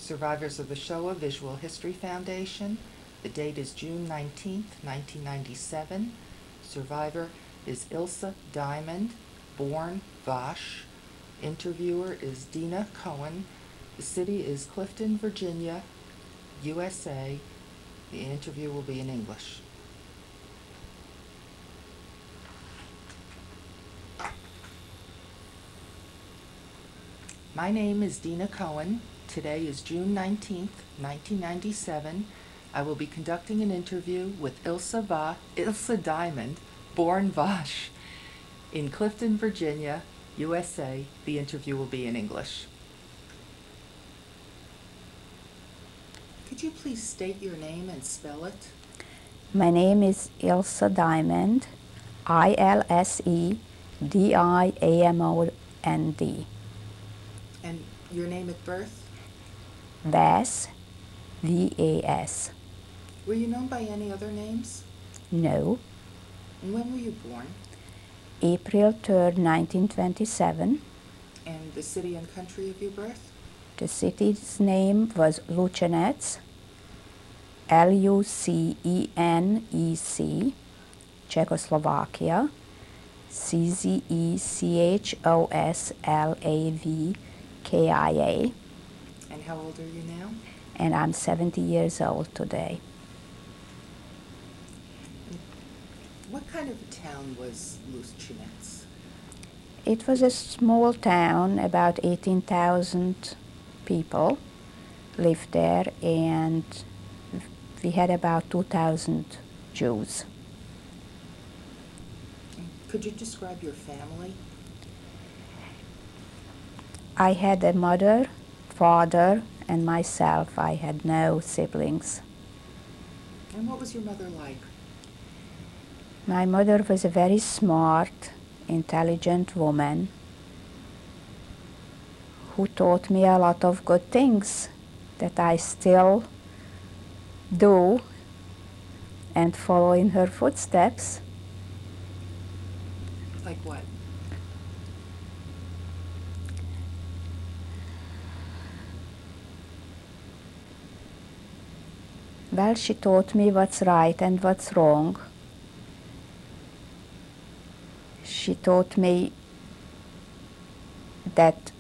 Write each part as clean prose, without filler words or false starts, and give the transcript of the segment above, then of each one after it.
Survivors of the Shoah Visual History Foundation. The date is June 19th, 1997. Survivor is Ilsa Diamond, born Vash. Interviewer is Dina Cohen. The city is Clifton, Virginia, USA. The interview will be in English. My name is Dina Cohen. Today is June 19th, 1997. I will be conducting an interview with Ilsa Diamond, born Vash, in Clifton, Virginia, USA. The interview will be in English. Could you please state your name and spell it? My name is Ilsa Diamond, Ilsediamond. And your name at birth? Vas, V-A-S. Were you known by any other names? No. And when were you born? April 3rd, 1927. And the city and country of your birth? The city's name was Lucenec, L-U-C-E-N-E-C, Czechoslovakia, C-Z-E-C-H-O-S-L-A-V-K-I-A. And how old are you now? And I'm 70 years old today. What kind of a town was Lucenec? It was a small town, about 18,000 people lived there, and we had about 2,000 Jews. Could you describe your family? I had a mother, father, and myself. I had no siblings. And what was your mother like? My mother was a very smart, intelligent woman who taught me a lot of good things that I still do and follow in her footsteps. Like what? Well, she taught me what's right and what's wrong. She taught me that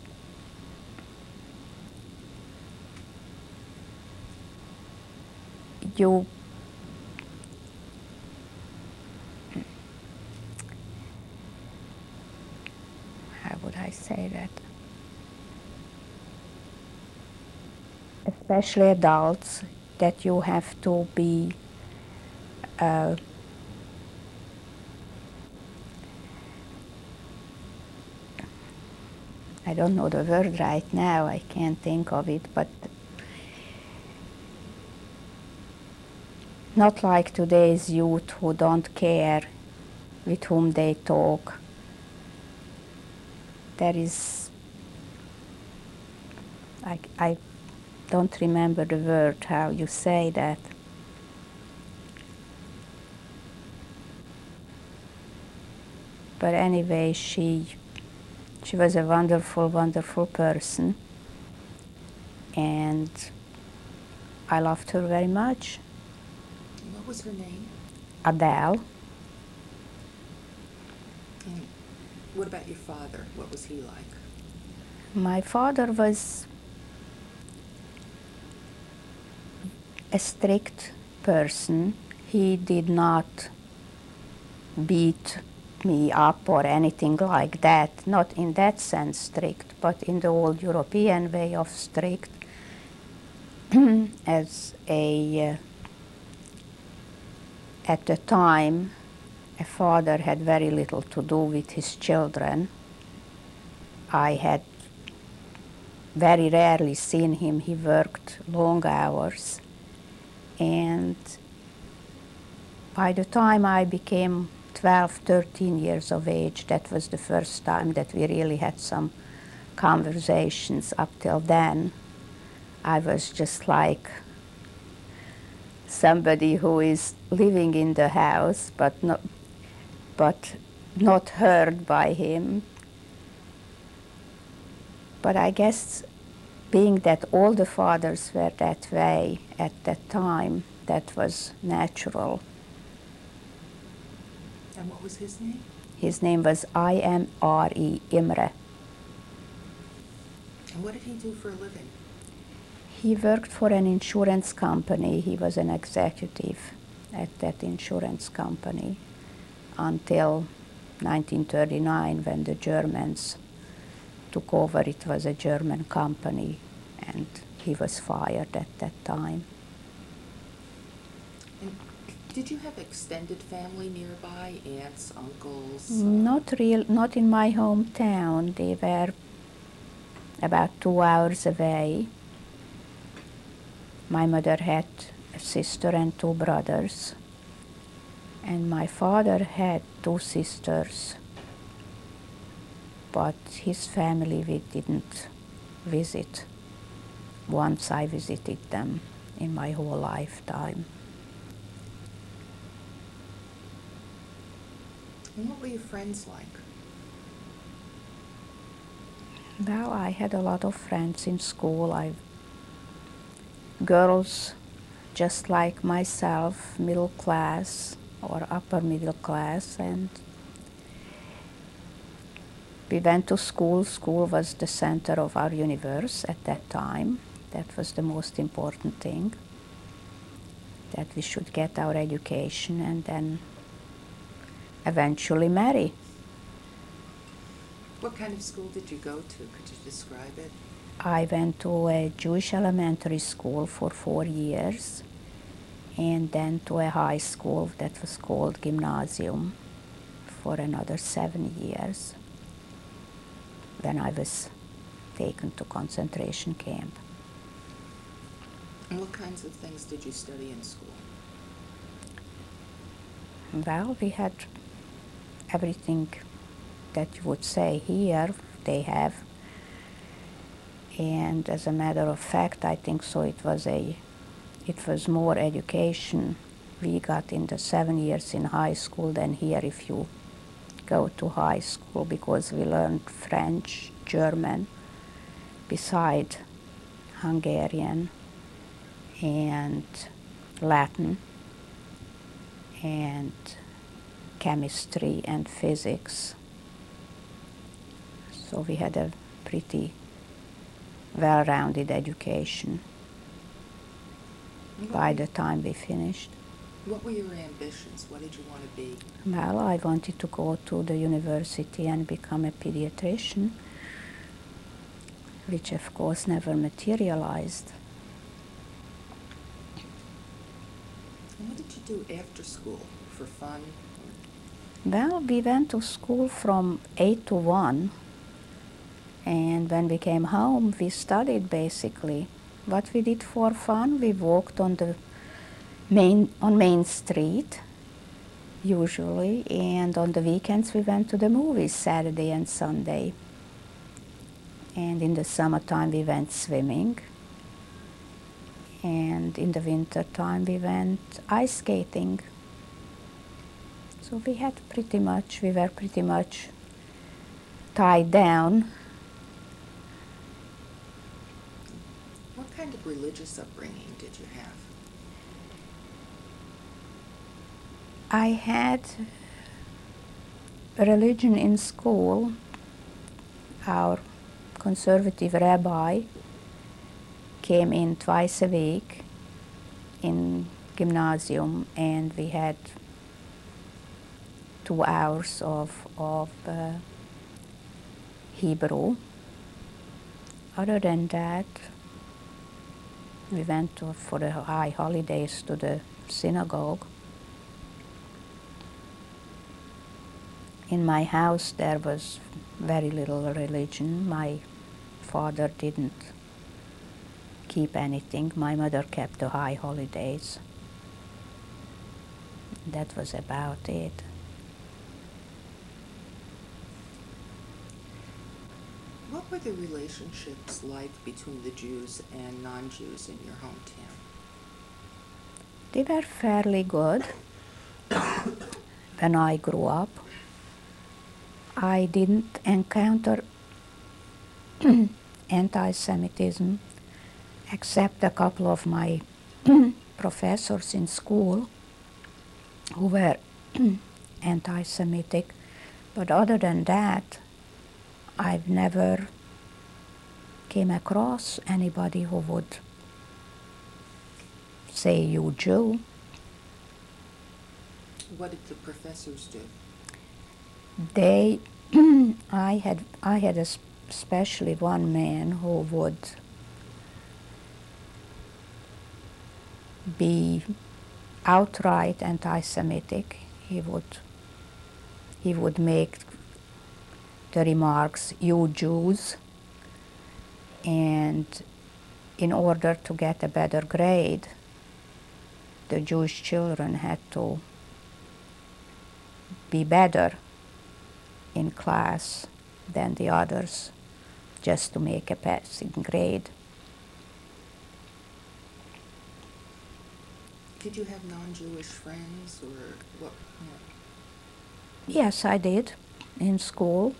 how would I say that? Especially adults, that you have to be I don't know the word right now, I can't think of it, but not like today's youth who don't care with whom they talk. There is, I don't remember the word, how you say that. But anyway, she was a wonderful, wonderful person, and I loved her very much. What was her name? Adele. And what about your father? What was he like? My father was a strict person. He did not beat me up or anything like that, not in that sense strict, but in the old European way of strict. As at the time, a father had very little to do with his children. I had very rarely seen him. He worked long hours, and by the time I became 12, 13 years of age, that was the first time that we really had some conversations. Up till then, I was just like somebody who is living in the house, but not heard by him. But I guess being that all the fathers were that way at that time, that was natural. And what was his name? His name was Imre, Imre. And what did he do for a living? He worked for an insurance company. He was an executive at that insurance company until 1939, when the Germans took over. It was a German company, and he was fired at that time. And did you have extended family nearby, aunts, uncles? Not in my hometown. They were about 2 hours away. My mother had a sister and 2 brothers, and my father had 2 sisters, but his family we didn't visit. Once I visited them in my whole lifetime. And what were your friends like? Well, I had a lot of friends in school. Girls just like myself, middle class or upper middle class, and we went to school. School was the center of our universe at that time. That was the most important thing, that we should get our education and then eventually marry. What kind of school did you go to? Could you describe it? I went to a Jewish elementary school for 4 years, and then to a high school that was called Gymnasium for another 7 years. Then I was taken to concentration camp. And what kinds of things did you study in school? Well, we had everything that you would say here, they have. And as a matter of fact, I think so it was more education we got in the 7 years in high school than here if you go to high school, because we learned French, German, beside Hungarian, and Latin, and chemistry and physics. So we had a pretty well-rounded education by the time we finished. What were your ambitions? What did you want to be? Well, I wanted to go to the university and become a pediatrician, which of course never materialized. And what did you do after school for fun? Well, we went to school from 8 to 1, and when we came home, we studied basically. What we did for fun, we walked on Main Street, usually, and on the weekends we went to the movies, Saturday and Sunday. And in the summertime we went swimming, and in the winter time we went ice skating. So we were pretty much tied down. What kind of religious upbringing did you have? I had religion in school. Our conservative rabbi came in twice a week in gymnasium, and we had 2 hours of Hebrew. Other than that, we went for the high holidays to the synagogue. In my house there was very little religion. My father didn't keep anything. My mother kept the high holidays. That was about it. What were the relationships like between the Jews and non-Jews in your hometown? They were fairly good when I grew up. I didn't encounter anti-Semitism, except a couple of my professors in school who were anti-Semitic. But other than that, I've never came across anybody who would say, "You Jew." What did the professors do? They, I had especially one man who would be outright anti-Semitic. He would make the remarks, "You Jews," and in order to get a better grade, the Jewish children had to be better in class than the others just to make a passing grade. Did you have non-Jewish friends, or what? Yes, I did, in school.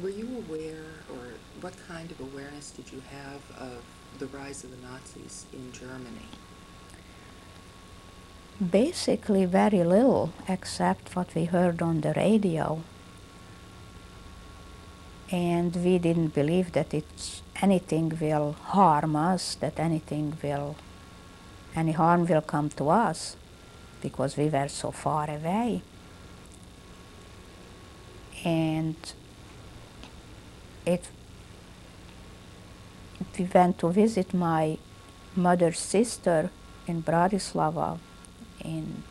Were you aware, or what kind of awareness did you have of the rise of the Nazis in Germany? Basically very little, except what we heard on the radio. And we didn't believe that anything will harm us, that any harm will come to us, because we were so far away. And we went to visit my mother's sister in Bratislava in,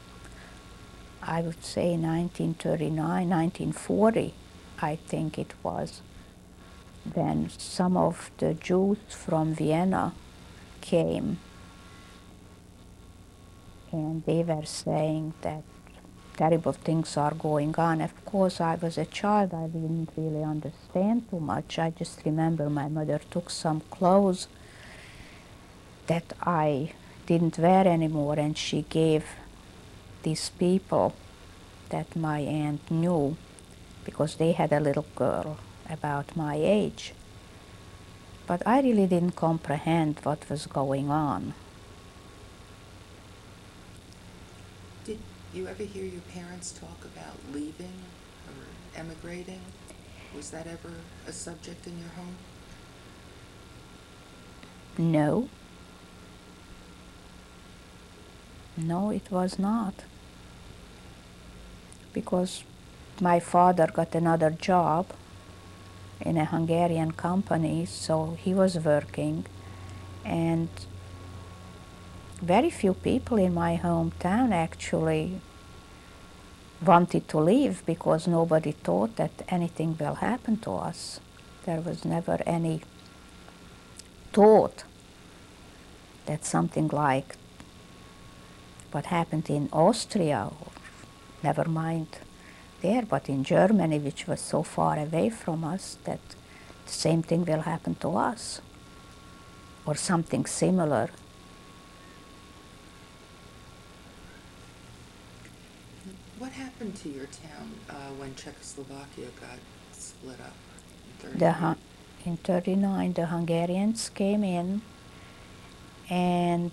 I would say, 1939, 1940, I think it was. Then some of the Jews from Vienna came, and they were saying that terrible things are going on. Of course, I was a child, I didn't really understand too much. I just remember my mother took some clothes that I didn't wear anymore, and she gave these people that my aunt knew, because they had a little girl about my age. But I really didn't comprehend what was going on. Did you ever hear your parents talk about leaving or emigrating? Was that ever a subject in your home? No. No, it was not. Because my father got another job in a Hungarian company, so he was working, and very few people in my hometown actually wanted to leave, because nobody thought that anything will happen to us. There was never any thought that something like what happened in Austria, or never mind there, but in Germany, which was so far away from us, that the same thing will happen to us, or something similar. What happened to your town when Czechoslovakia got split up in 1939? In 1939, the Hungarians came in, and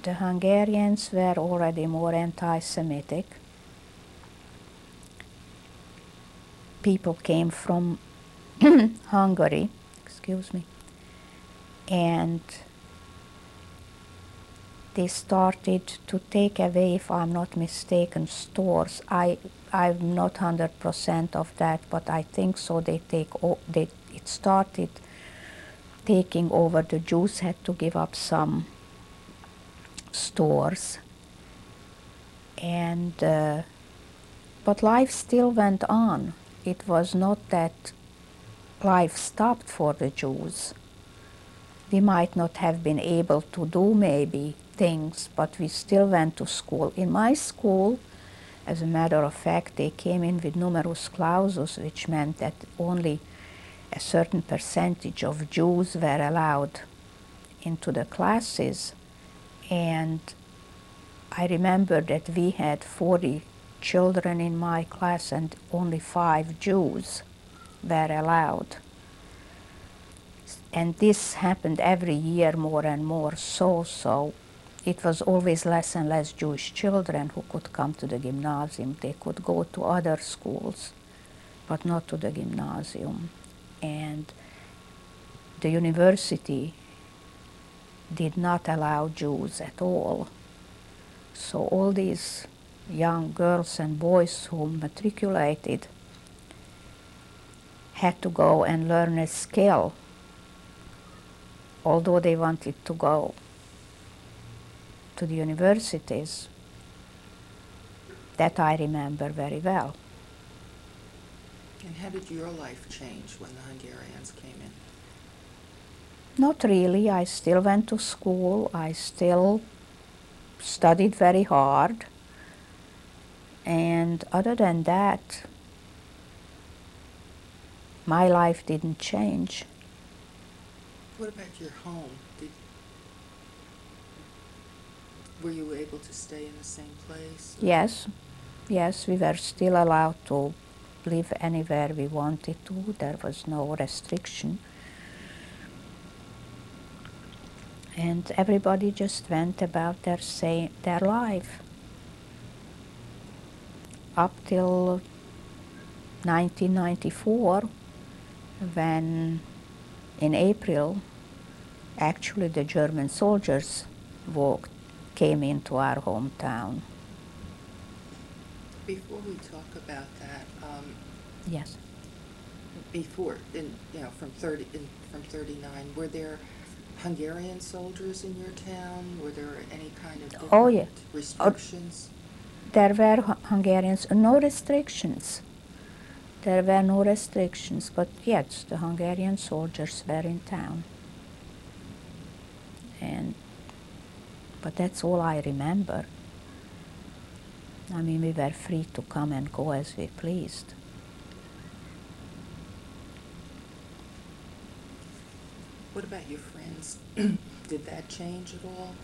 the Hungarians were already more anti-Semitic. People came from Hungary, excuse me, and they started to take away, if I'm not mistaken, stores. I'm not 100% of that, but I think so. It started taking over. The Jews had to give up some stores, and but life still went on. It was not that life stopped for the Jews. We might not have been able to do maybe things, but we still went to school. In my school, as a matter of fact, they came in with numerus clausus, which meant that only a certain percentage of Jews were allowed into the classes, and I remember that we had 40 children in my class and only 5 Jews were allowed. And this happened every year more and more so it was always less and less Jewish children who could come to the gymnasium. They could go to other schools, but not to the gymnasium. And the university did not allow Jews at all. So all these young girls and boys who matriculated had to go and learn a skill, although they wanted to go to the universities. That I remember very well. And how did your life change when the Hungarians came in? Not really. I still went to school. I still studied very hard. And other than that, my life didn't change. What about your home? Were you able to stay in the same place? Yes, yes, we were still allowed to live anywhere we wanted to. There was no restriction. And everybody just went about their life. Up till 1994, when in April, actually the German soldiers came into our hometown. Before we talk about that, Yes. from 39, were there Hungarian soldiers in your town? Were there any kind of different Oh, yeah. restrictions? There were Hungarians, no restrictions. There were no restrictions, but yes, the Hungarian soldiers were in town. But that's all I remember. I mean, we were free to come and go as we pleased. What about your friends? Did that change at all?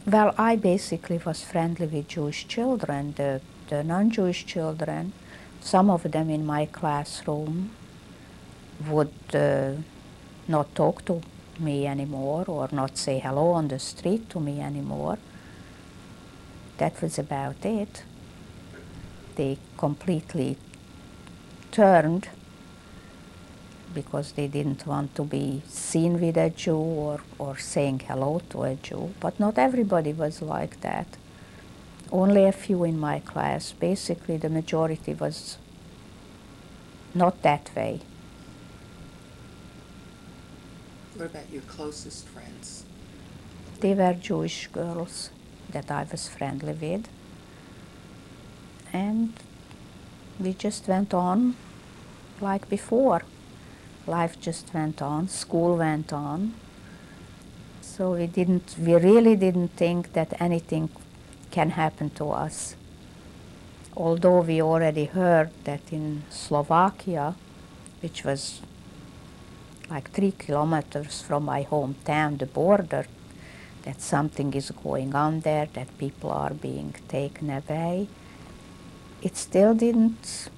Well, I basically was friendly with Jewish children. The non-Jewish children, some of them in my classroom would not talk to me anymore or not say hello on the street to me anymore. That was about it. They completely turned because they didn't want to be seen with a Jew or saying hello to a Jew. But not everybody was like that. Only a few in my class. Basically, the majority was not that way. What about your closest friends? They were Jewish girls that I was friendly with. And we just went on like before. Life just went on, school went on. So we really didn't think that anything can happen to us. Although we already heard that in Slovakia, which was like 3 kilometers from my hometown, the border, that something is going on there, that people are being taken away. It still didn't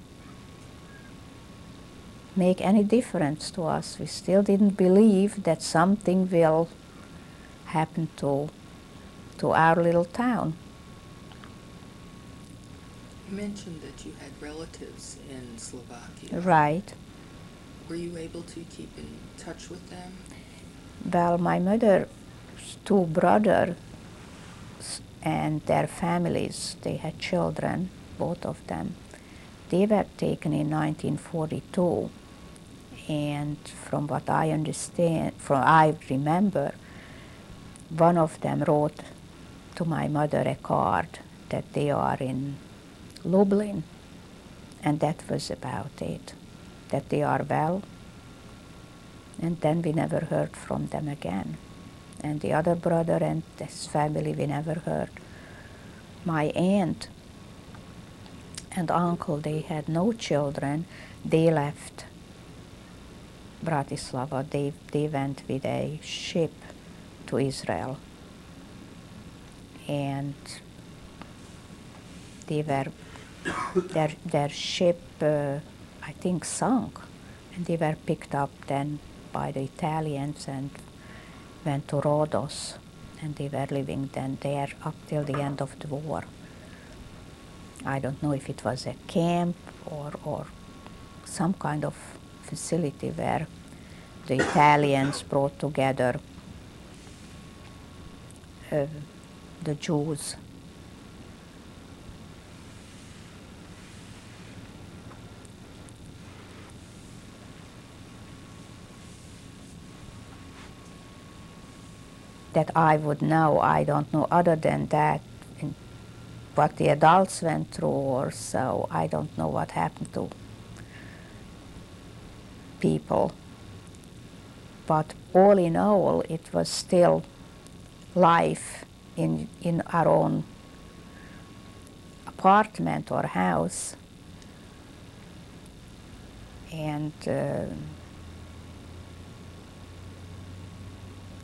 make any difference to us. We still didn't believe that something will happen to our little town. You mentioned that you had relatives in Slovakia. Right. Were you able to keep in touch with them? Well, my mother's 2 brothers and their families, they had children, both of them. They were taken in 1942. And from what I understand, I remember, one of them wrote to my mother a card that they are in Lublin, and that was about it, that they are well. And then we never heard from them again. And the other brother and his family, we never heard. My aunt and uncle, they had no children. They left Bratislava. They went with a ship to Israel. and they were their ship I think sunk, and they were picked up then by the Italians and went to Rhodos, and they were living then there up till the end of the war. I don't know if it was a camp or some kind of facility where the Italians brought together the Jews. That I would know, I don't know other than that, what the adults went through or so. I don't know what happened to people. But all in all, it was still life in our own apartment or house. And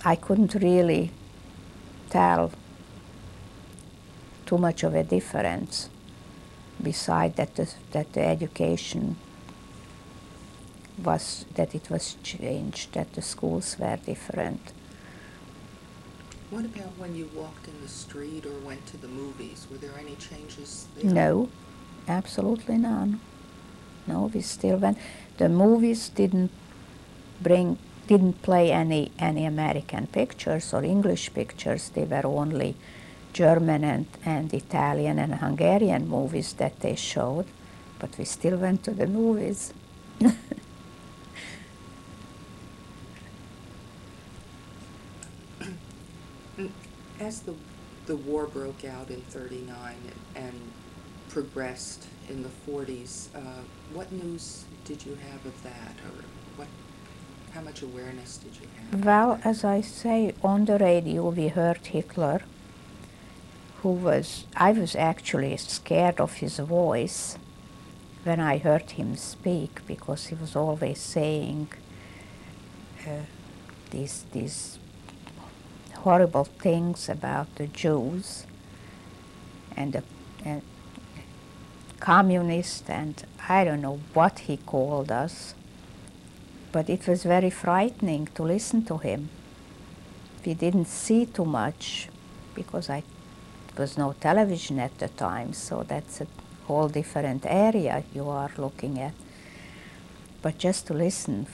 I couldn't really tell too much of a difference, beside that the education was, that it was changed, that the schools were different. What about when you walked in the street or went to the movies? Were there any changes there? No, absolutely none. No, we still went. The movies didn't play any American pictures or English pictures. They were only German and Italian and Hungarian movies that they showed, but we still went to the movies. As the war broke out in '39 and progressed in the '40s, what news did you have of that, or how much awareness did you have? Well, as I say, on the radio we heard Hitler, I was actually scared of his voice when I heard him speak, because he was always saying these horrible things about the Jews and the communists, and I don't know what he called us, but it was very frightening to listen to him. We didn't see too much because there was no television at the time, so that's a whole different area you are looking at. But just to listen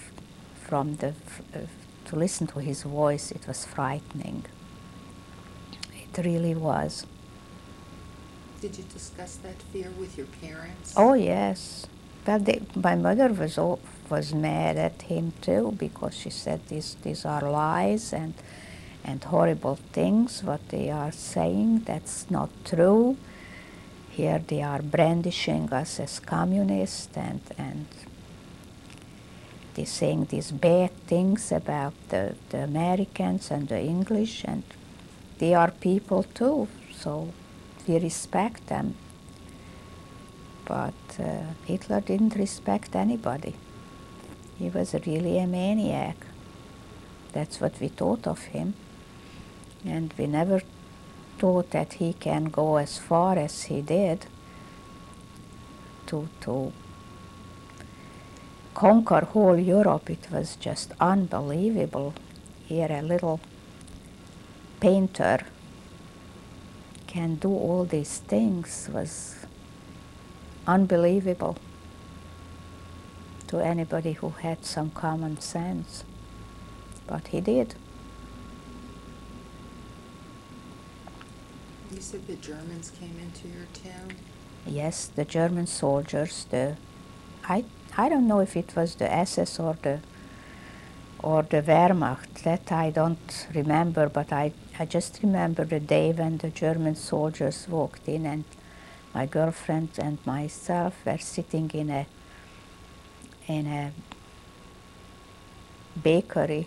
to listen to his voice, it was frightening. It really was. Did you discuss that fear with your parents? Oh yes. Well, my mother was mad at him too, because she said these are lies and horrible things what they are saying. That's not true. Here they are brandishing us as communists and they're saying these bad things about the Americans and the English, and they are people too, so we respect them. But Hitler didn't respect anybody. He was really a maniac. That's what we thought of him. And we never thought that he can go as far as he did to conquer whole Europe. It was just unbelievable. Here a little painter can do all these things was unbelievable to anybody who had some common sense. But he did. You said the Germans came into your town? Yes, the German soldiers, I don't know if it was the SS or the Wehrmacht, that I don't remember, but I just remember the day when the German soldiers walked in, and my girlfriend and myself were sitting in a bakery,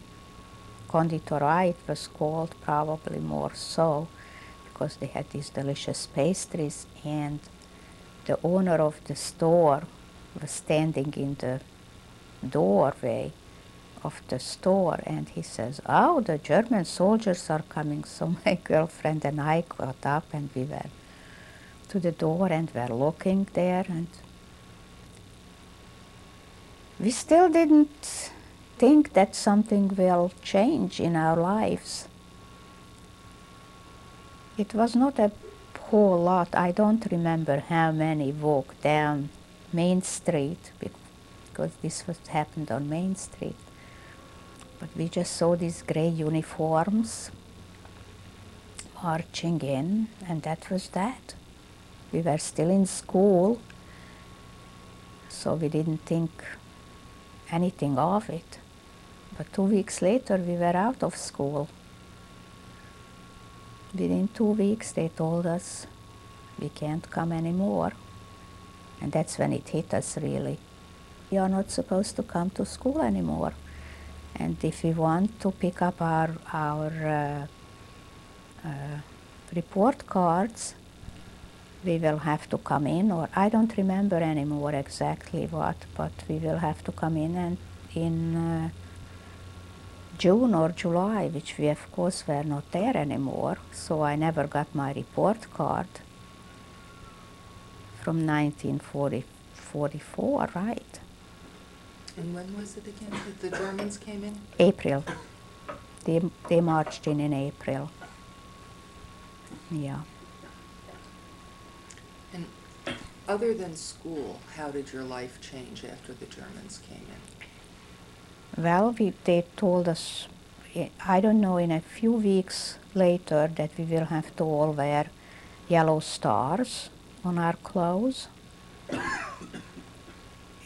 conditorei it was called, probably more so, because they had these delicious pastries, and the owner of the store was standing in the doorway of the store, and he says, "Oh, the German soldiers are coming." So my girlfriend and I got up and we were to the door and were looking there, and we still didn't think that something will change in our lives. It was not a whole lot. I don't remember how many walked down Main Street, because this was happened on Main Street. But we just saw these gray uniforms marching in, and that was that. We were still in school, so we didn't think anything of it. But 2 weeks later, we were out of school. Within 2 weeks, they told us we can't come anymore. And that's when it hit us, really. We are not supposed to come to school anymore. And if we want to pick up our report cards, we will have to come in, or I don't remember anymore exactly what, but we will have to come in and in June or July, which we of course were not there anymore, so I never got my report card from 1944, right? And when was it again that the Germans came in? April. They marched in April. Yeah. And other than school, how did your life change after the Germans came in? Well, they told us, I don't know, in a few weeks later that we will have to all wear yellow stars on our clothes.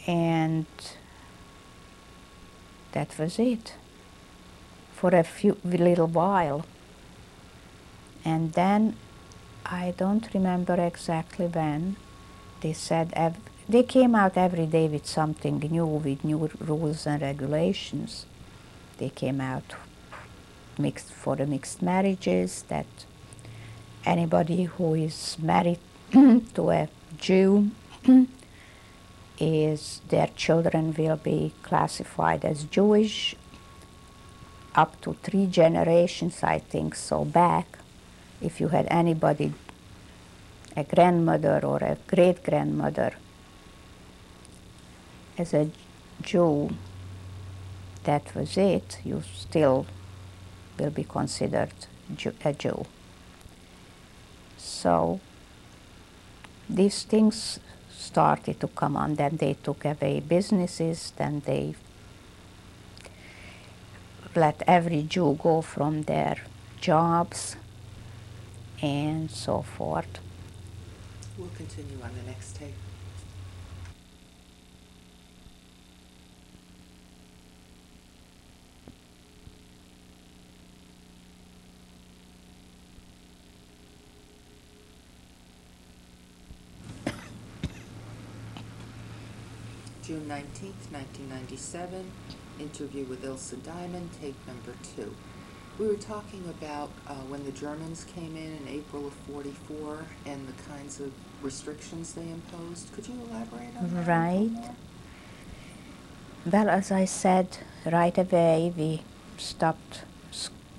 And that was it for a little while. And then, I don't remember exactly when, they said they came out every day with something new, with new rules and regulations. They came out for the mixed marriages, that anybody who is married to a Jew their children will be classified as Jewish up to 3 generations, I think, so back. If you had anybody, a grandmother or a great-grandmother as a Jew, that was it. You still will be considered a Jew. So these things started to come on. Then they took away businesses, then they let every Jew go from their jobs, and so forth. We'll continue on the next tape. June 19th, 1997, interview with Ilse Diamond, tape number 2. We were talking about when the Germans came in April of '44 and the kinds of restrictions they imposed. Could you elaborate on that? Right. Well, as I said, right away we stopped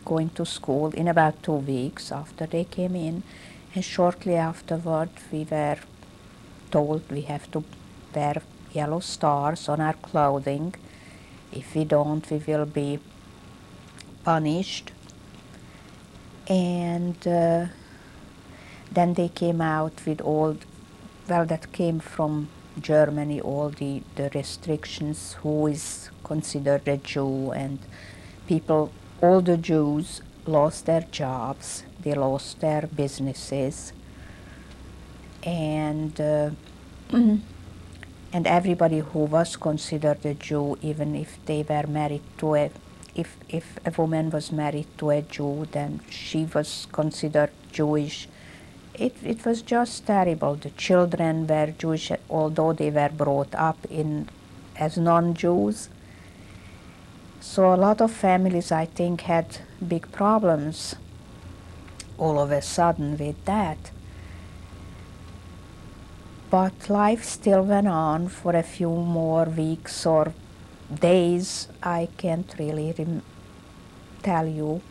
going to school in about 2 weeks after they came in, and shortly afterward we were told we have to wear yellow stars on our clothing. If we don't, we will be punished. And then they came out with that came from Germany, all the restrictions, who is considered a Jew, and all the Jews lost their jobs, they lost their businesses, and and everybody who was considered a Jew, even if they were married to if a woman was married to a Jew, then she was considered Jewish. It was just terrible. The children were Jewish, although they were brought up as non-Jews. So a lot of families, I think, had big problems all of a sudden with that. But life still went on for a few more weeks or days I can't really tell you.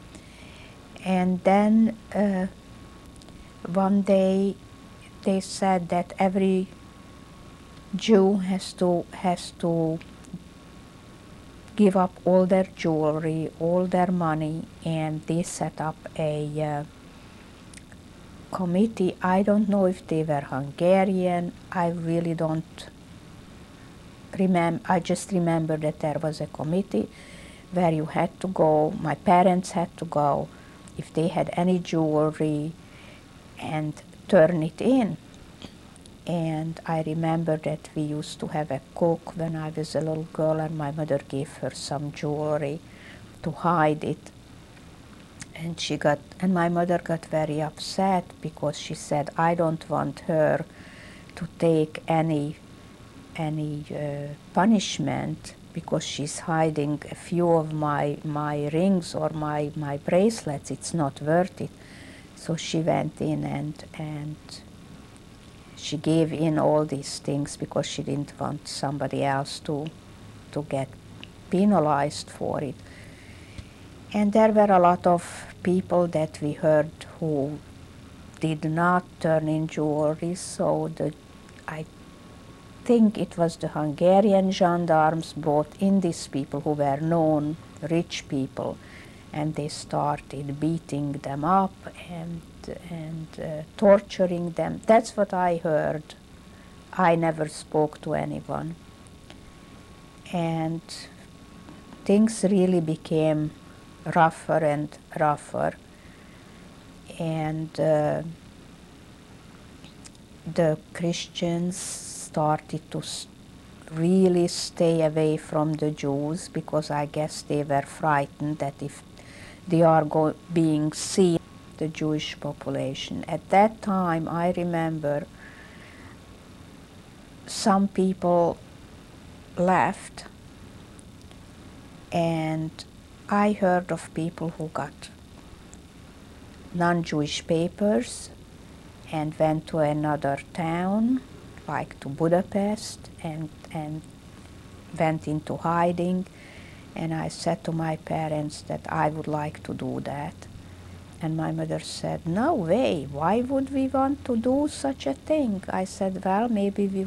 And then one day they said that every Jew has to give up all their jewelry, all their money, and they set up a committee. I don't know if they were Hungarian. I really don't remember. I just remember that there was a committee where you had to go. My parents had to go if they had any jewelry and turn it in. And I remember that we used to have a cook when I was a little girl, and my mother gave her some jewelry to hide it. And my mother got very upset because she said, I don't want her to take any punishment because she's hiding a few of my rings or my bracelets. It's not worth it. So she went in and she gave in all these things because she didn't want somebody else to get penalized for it. And there were a lot of people that we heard who did not turn in jewelry, so I think it was the Hungarian gendarmes brought in these people who were known rich people, and they started beating them up and torturing them. That's what I heard. I never spoke to anyone. And things really became rougher and rougher. And the Christians started to really stay away from the Jews because I guess they were frightened that if they are being seen, the Jewish population. At that time, I remember some people left, and I heard of people who got non-Jewish papers and went to another town, like to Budapest, and went into hiding. And I said to my parents that I would like to do that. And my mother said, no way, why would we want to do such a thing? I said, well, maybe we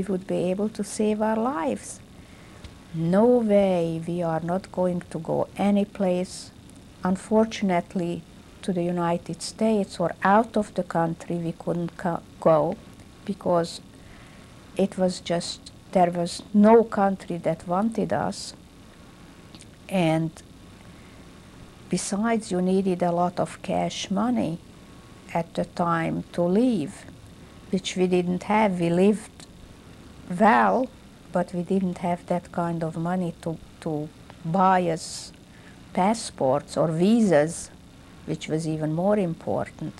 would be able to save our lives. No way, we are not going to go any place. Unfortunately, to the United States or out of the country we couldn't go because it was just, there was no country that wanted us. And besides, you needed a lot of cash money at the time to leave, which we didn't have. We lived well, but we didn't have that kind of money to buy us passports or visas, which was even more important.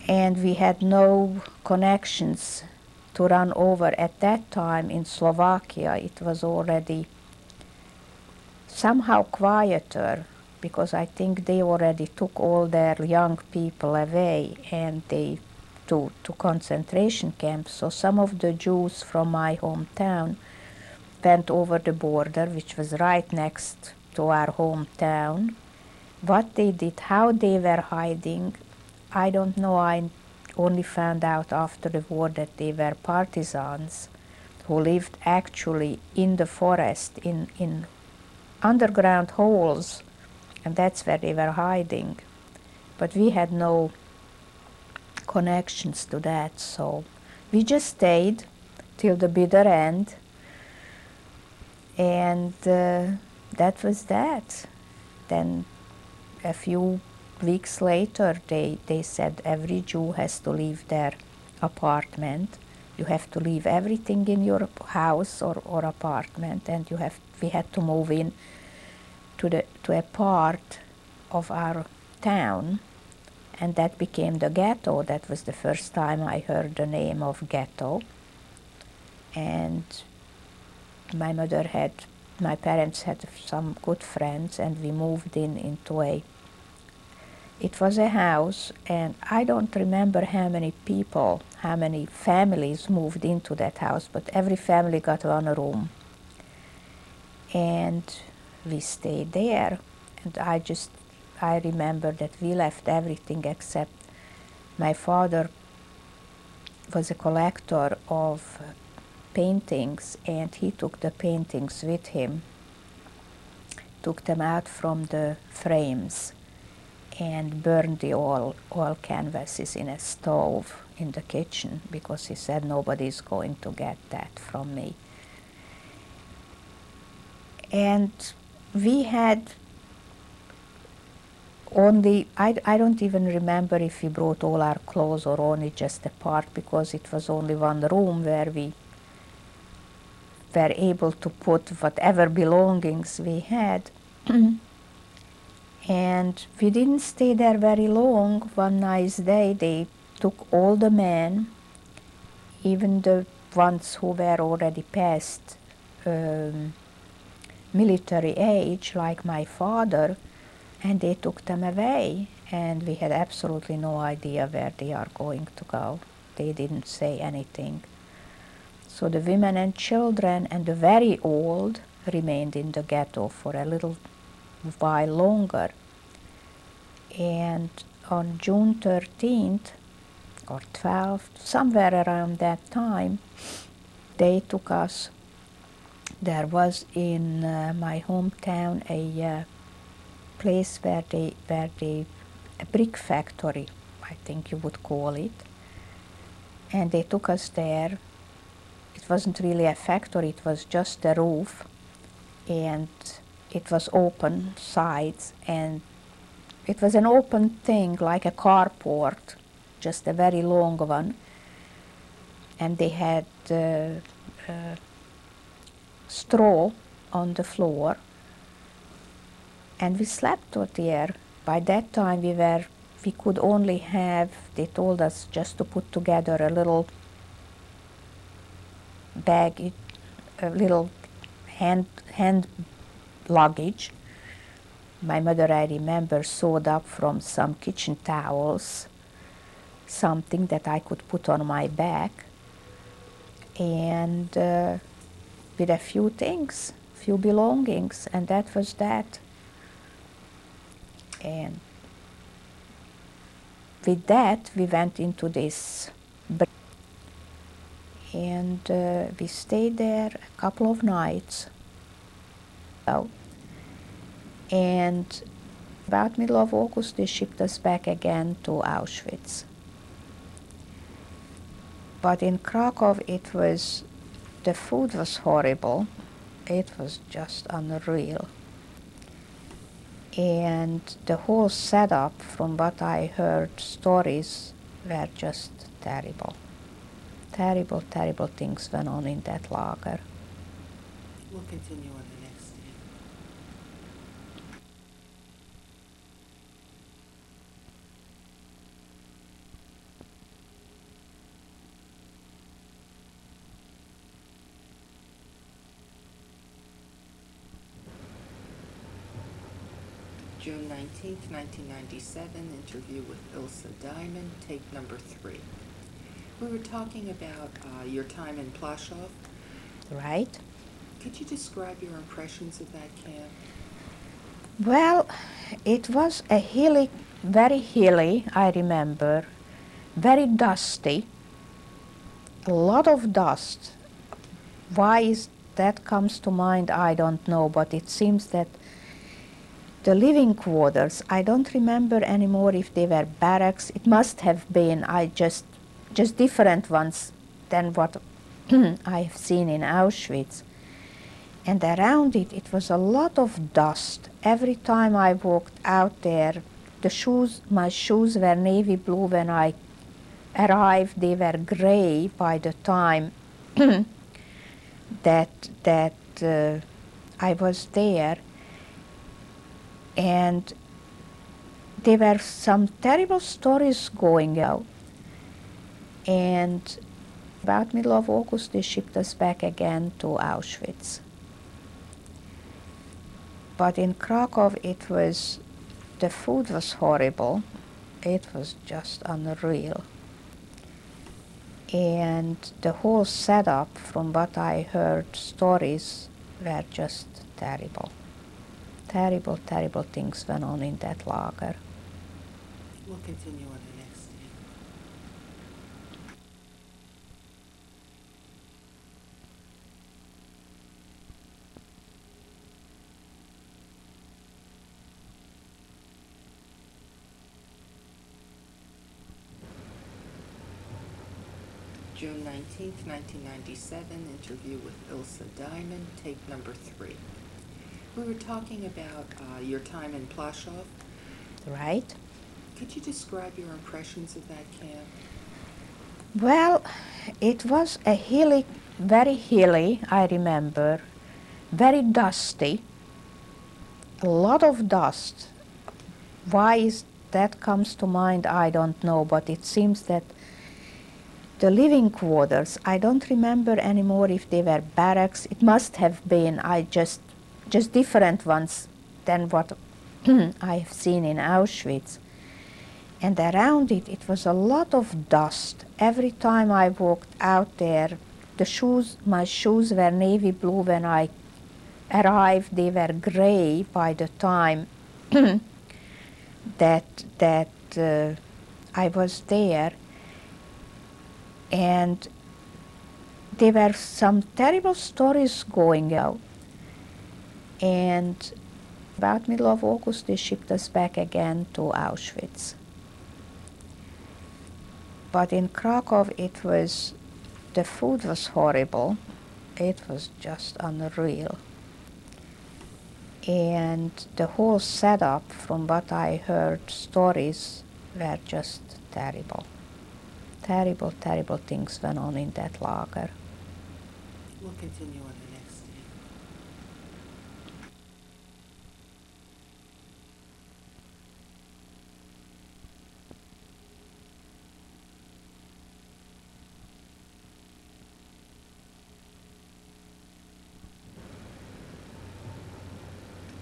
And we had no connections to run over. At that time in Slovakia, it was already somehow quieter because I think they already took all their young people away and they to concentration camps. So some of the Jews from my hometown went over the border, which was right next to our hometown. What they did, how they were hiding, I don't know. I only found out after the war that they were partisans who lived actually in the forest, in underground holes, and that's where they were hiding. But we had no connections to that, so we just stayed till the bitter end, and that was that. Then a few weeks later they said every Jew has to leave their apartment. You have to leave everything in your house or apartment, and we had to move in to a part of our town, and that became the ghetto. That was the first time I heard the name of ghetto. And my parents had some good friends, and we moved into a It was a house, and I don't remember how many people, how many families moved into that house, but every family got one room. And we stayed there. And I remember that we left everything except my father was a collector of paintings, and he took the paintings with him, took them out from the frames, and burned the oil canvases in a stove in the kitchen, because he said nobody's going to get that from me. And we had only, I don't even remember if we brought all our clothes or only just a part, because it was only one room where we were able to put whatever belongings we had. And we didn't stay there very long. One nice day they took all the men, even the ones who were already past military age, like my father, and they took them away. And we had absolutely no idea where they are going to go. They didn't say anything. So the women and children and the very old remained in the ghetto for a little while longer. And on June 13th or 12th, somewhere around that time, they took us. There was in my hometown a place where a brick factory, I think you would call it, and they took us there. It wasn't really a factory, it was just a roof, and it was open sides, and it was an open thing like a carport, just a very long one, and they had straw on the floor, and we slept out there. By that time we could only have, they told us just to put together a little bag, a little hand luggage. My mother, I remember, sewed up from some kitchen towels, something that I could put on my back, and with a few things, few belongings, and that was that. And with that, we went into this, and we stayed there a couple of nights. And about middle of August, they shipped us back again to Auschwitz. But in Krakow, the food was horrible. It was just unreal. And the whole setup, from what I heard, stories were just terrible. Terrible, terrible things went on in that lager. We'll continue on the next day. June 19th, 1997, interview with Ilse Diamond, take number 3. We were talking about your time in Plaszow. Right? Could you describe your impressions of that camp? Well, it was a very hilly, I remember, very dusty, a lot of dust. Why that comes to mind, I don't know, but it seems that the living quarters, I don't remember anymore if they were barracks. It must have been, just different ones than what I have seen in Auschwitz. And around it, it was a lot of dust. Every time I walked out there, my shoes were navy blue when I arrived. They were gray by the time that I was there. And there were some terrible stories going out. And about middle of August, they shipped us back again to Auschwitz. But in Krakow, The food was horrible. It was just unreal. And the whole setup, from what I heard, stories were just terrible. Terrible, terrible things went on in that lager. We'll continue on the next day. June 19th, 1997, interview with Ilsa Diamond, tape number 3. We were talking about your time in Plaszow. Right? Could you describe your impressions of that camp? Well, it was a hilly, very hilly, I remember, very dusty, a lot of dust. Why is that comes to mind, I don't know, but it seems that the living quarters, I don't remember anymore if they were barracks. It must have been, just different ones than what I have seen in Auschwitz. And around it, it was a lot of dust. Every time I walked out there, my shoes were navy blue when I arrived. They were gray by the time that I was there. And there were some terrible stories going out. And about middle of August, they shipped us back again to Auschwitz. But in Krakow, the food was horrible. It was just unreal. And the whole setup, from what I heard, stories were just terrible. Terrible, terrible things went on in that lager. We'll continue on the next day.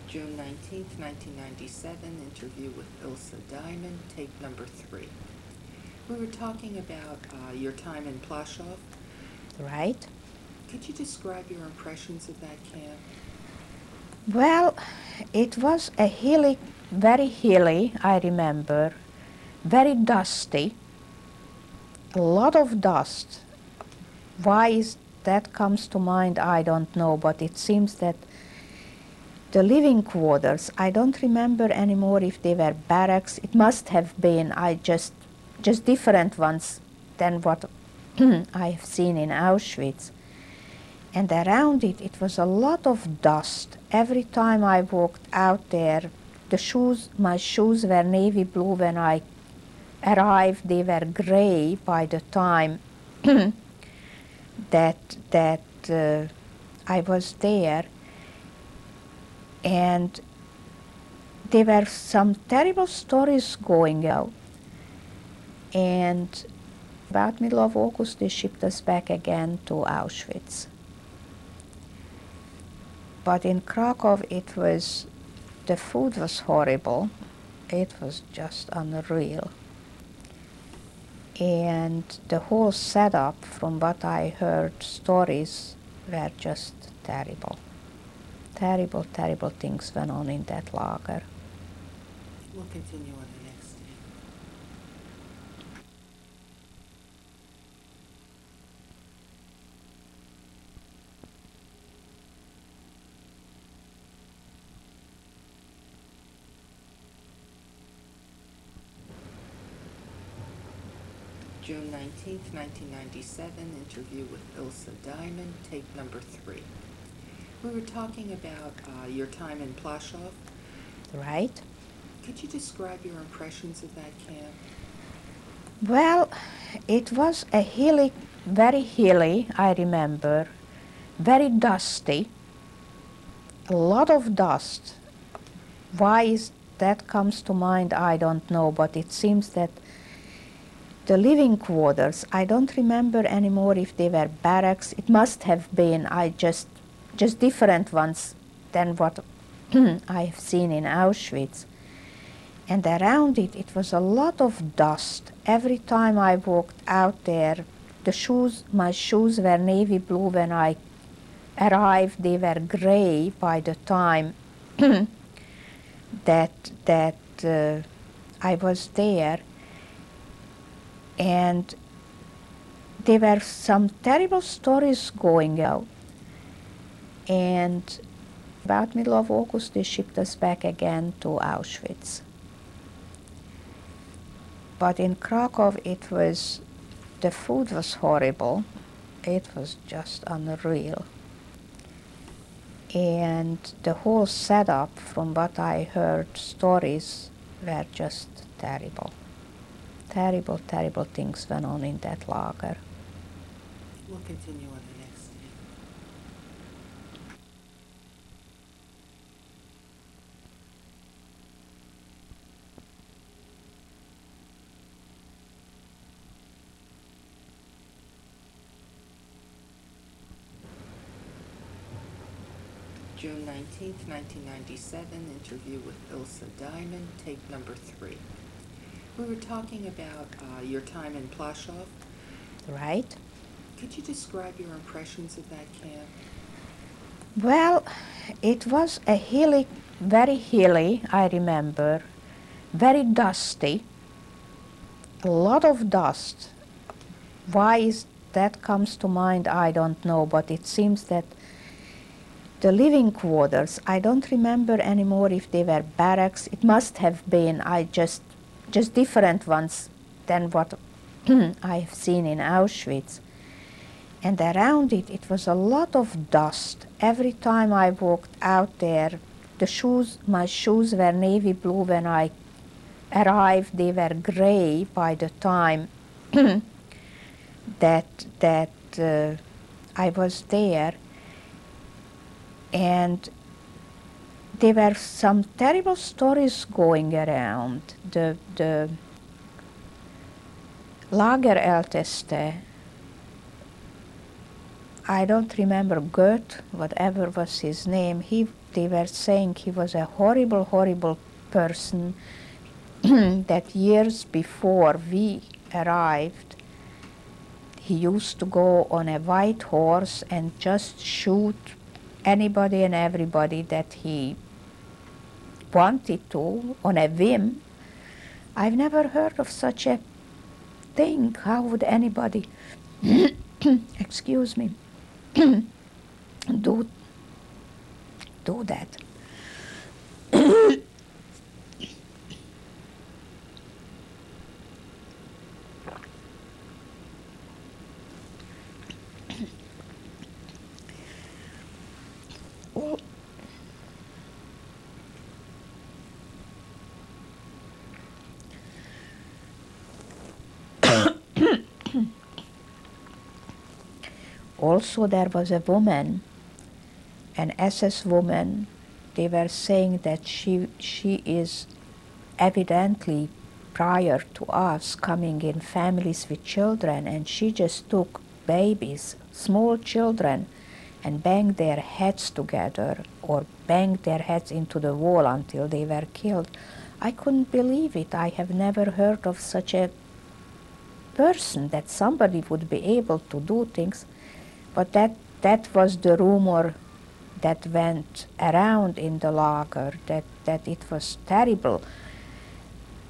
June 19th, 1997, interview with Ilsa Diamond, tape number 3. We were talking about your time in Plaszow. Right? Could you describe your impressions of that camp? Well, it was a hilly, very hilly, I remember, very dusty, a lot of dust. Why is that comes to mind, I don't know, but it seems that the living quarters, I don't remember anymore if they were barracks. It must have been, just different ones than what I have seen in Auschwitz. And around it, it was a lot of dust. Every time I walked out there, my shoes were navy blue when I arrived. They were gray by the time that I was there. And there were some terrible stories going out. And about middle of August, they shipped us back again to Auschwitz. But in Krakow, the food was horrible. It was just unreal. And the whole setup, from what I heard, stories were just terrible. Terrible, terrible things went on in that lager. We'll continue on the next day. June 19th, 1997, interview with Ilsa Diamond, tape number 3. We were talking about your time in Plaszow. Right? Could you describe your impressions of that camp? Well, it was a hilly, very hilly, I remember, very dusty, a lot of dust. Why is that comes to mind, I don't know, but it seems that the living quarters, I don't remember anymore if they were barracks. It must have been, just different ones than what I have seen in Auschwitz. And around it, it was a lot of dust. Every time I walked out there, my shoes were navy blue when I arrived. They were gray by the time that I was there. And there were some terrible stories going out. And about middle of August, they shipped us back again to Auschwitz. But in Krakow, the food was horrible. It was just unreal. And the whole setup, from what I heard, stories were just terrible. Terrible, terrible things went on in that lager. We'll continue on the next day. June 19th, 1997, interview with Ilse Diamond, tape number 3. We were talking about your time in Plaszow. Right? Could you describe your impressions of that camp? Well, it was a very hilly, I remember, very dusty, a lot of dust. Why that comes to mind, I don't know, but it seems that the living quarters, I don't remember anymore if they were barracks. It must have been, just different ones than what I have seen in Auschwitz. And around it, it was a lot of dust. Every time I walked out there, my shoes were navy blue when I arrived. They were gray by the time that I was there. And there were some terrible stories going around. The Lagerälteste, I don't remember Goethe, whatever was his name, they were saying he was a horrible, horrible person, that years before we arrived, he used to go on a white horse and just shoot anybody and everybody that he wanted to on a whim. I've never heard of such a thing. How would anybody, excuse me, do that? Also, there was a woman, an SS woman. They were saying that she is evidently, prior to us, coming in families with children, and she just took babies, small children, and banged their heads together or banged their heads into the wall until they were killed. I couldn't believe it. I have never heard of such a person, that somebody would be able to do things. But that was the rumor that went around in the lager, that it was terrible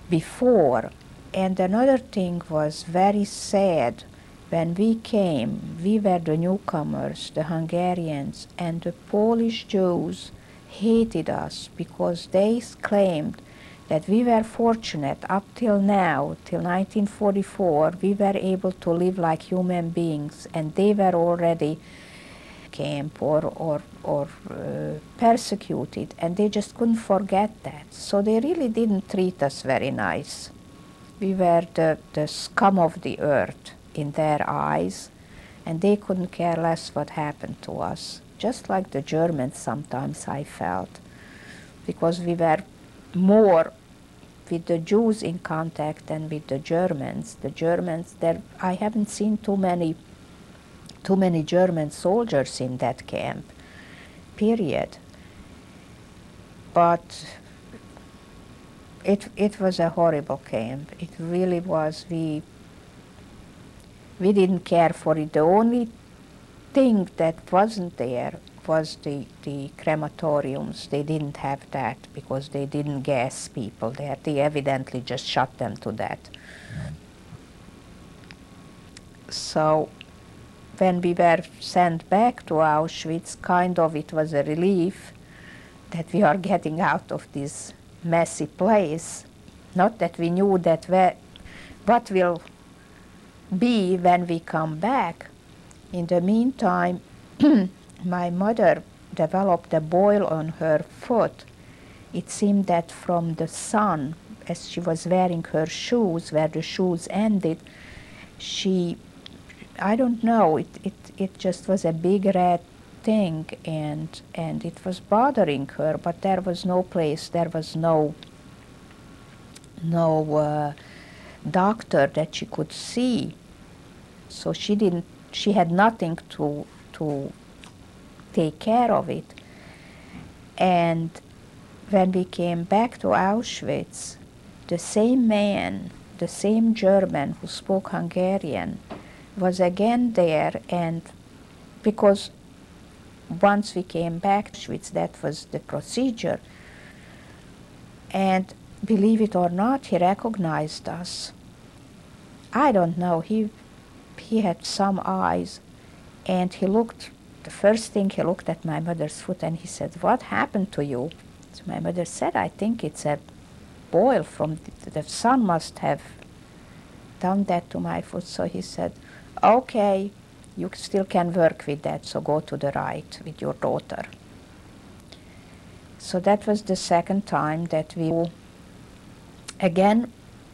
before. And another thing was very sad. When we came, we were the newcomers, the Hungarians, and the Polish Jews hated us because they claimed that we were fortunate up till now, till 1944, we were able to live like human beings, and they were already camp or persecuted, and they just couldn't forget that. So they really didn't treat us very nice. We were the scum of the earth in their eyes, and they couldn't care less what happened to us. Just like the Germans sometimes, I felt, because we were more with the Jews in contact than with the Germans. The Germans, I haven't seen too many German soldiers in that camp, period. But It was a horrible camp. It really was. We didn't care for it. The only thing that wasn't there was the crematoriums. They didn't have that because they didn't gas people there. They evidently just shot them to death. So when we were sent back to Auschwitz, kind of it was a relief that we are getting out of this messy place. Not that we knew that what will be when we come back. In the meantime, my mother developed a boil on her foot. It seemed that from the sun, as she was wearing her shoes, where the shoes ended, I don't know, it just was a big red thing, and it was bothering her, but there was no place, there was no doctor that she could see. So she had nothing to take care of it. And when we came back to Auschwitz, the same man, the same German who spoke Hungarian, was again there, and because once we came back to Auschwitz, that was the procedure. And believe it or not, he recognized us. I don't know, he had some eyes, and the first thing he looked at my mother's foot and he said, "What happened to you?" So my mother said, "I think it's a boil from the sun must have done that to my foot." So he said, "Okay, you still can work with that, so go to the right with your daughter." So that was the second time that again,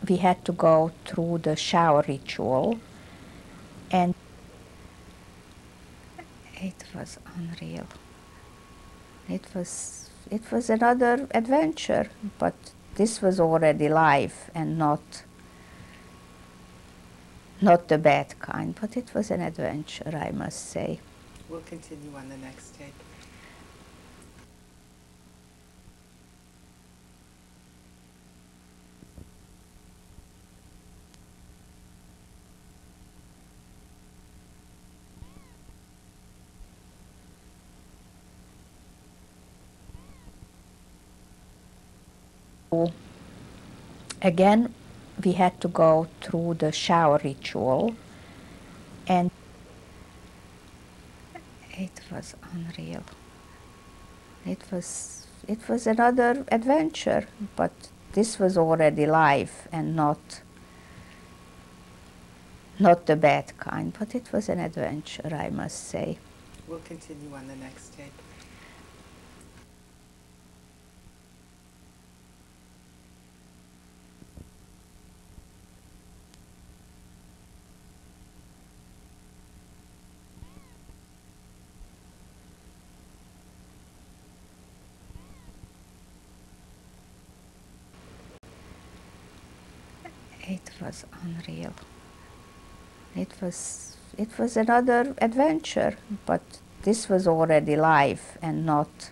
we had to go through the shower ritual, and it was unreal. It was another adventure, but this was already life and not the bad kind, but it was an adventure, I must say. We'll continue on the next tape. Again, we had to go through the shower ritual, and it was unreal. It was another adventure, but this was already life and not the bad kind, but it was an adventure, I must say. We'll continue on the next tape. It was unreal. It was another adventure, but this was already life and not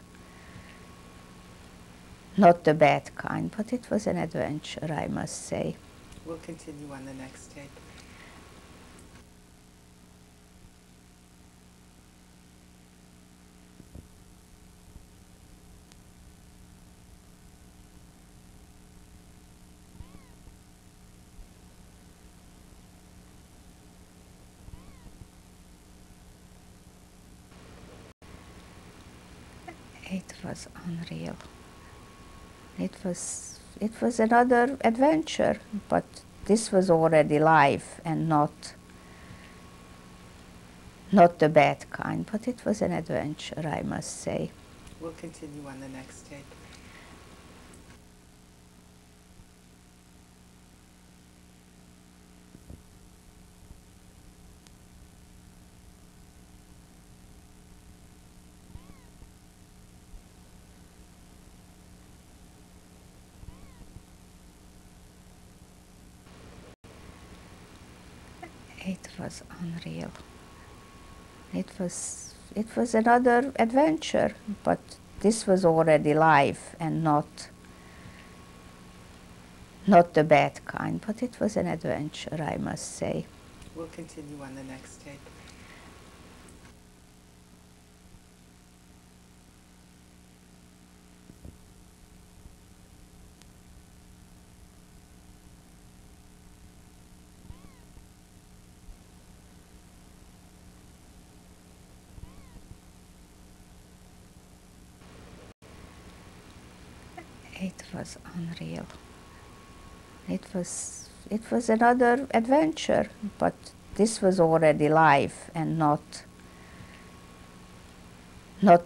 the bad kind, but it was an adventure, I must say. We'll continue on the next tape. It was unreal. It was another adventure, but this was already life and not the bad kind, but it was an adventure, I must say. We'll continue on the next tape. It was unreal. It was another adventure, but this was already life and not not the bad kind, but it was an adventure, I must say. We'll continue on the next tape. It was unreal. It was another adventure, but this was already life and not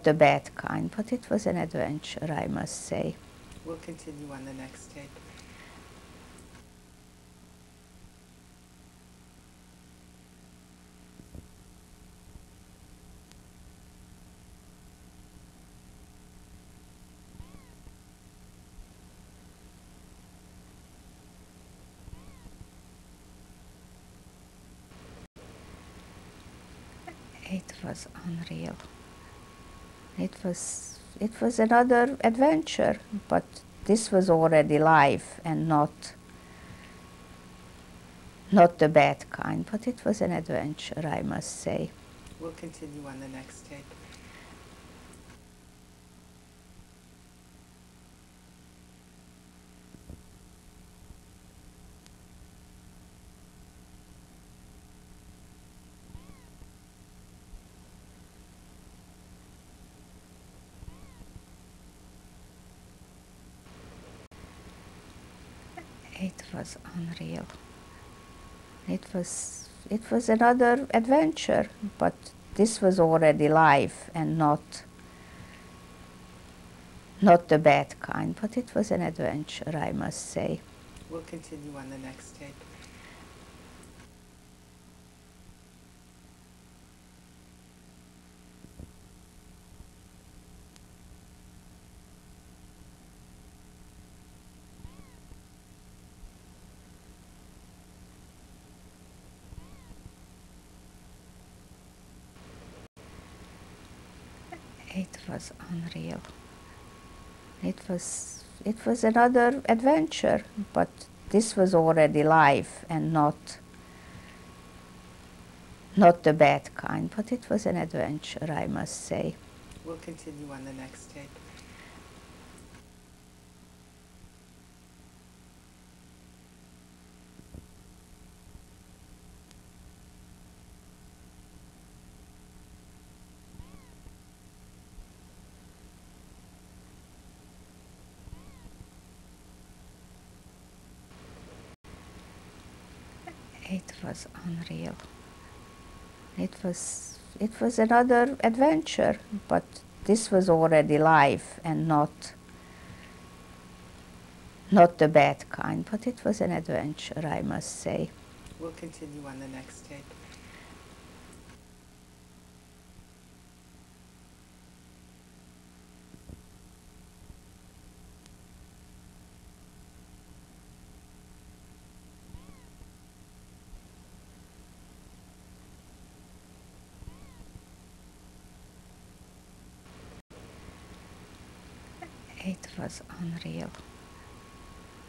the bad kind, but it was an adventure, I must say. We'll continue on the next tape. It was unreal. It was another adventure, but this was already life and not the bad kind, but it was an adventure, I must say. We'll continue on the next tape. It was unreal. It was another adventure, but this was already life and not the bad kind, but it was an adventure, I must say. We'll continue on the next tape. It was unreal. It was another adventure, but this was already life and not the bad kind, but it was an adventure, I must say. We'll continue on the next tape. It was unreal. It was another adventure, but this was already life and not the bad kind, but it was an adventure, I must say. We'll continue on the next tape. It was unreal.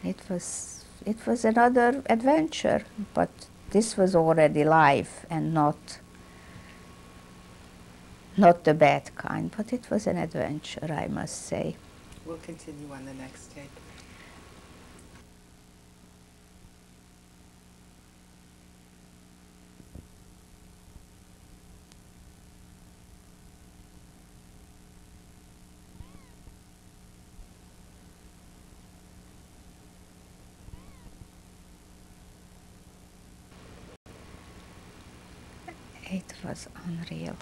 It was another adventure, but this was already life and not the bad kind, but it was an adventure, I must say. We'll continue on the next tape. It was unreal.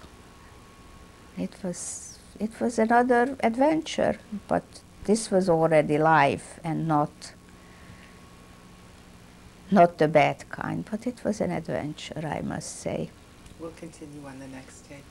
It was another adventure, but this was already life and not the bad kind, but it was an adventure, I must say. We'll continue on the next tape.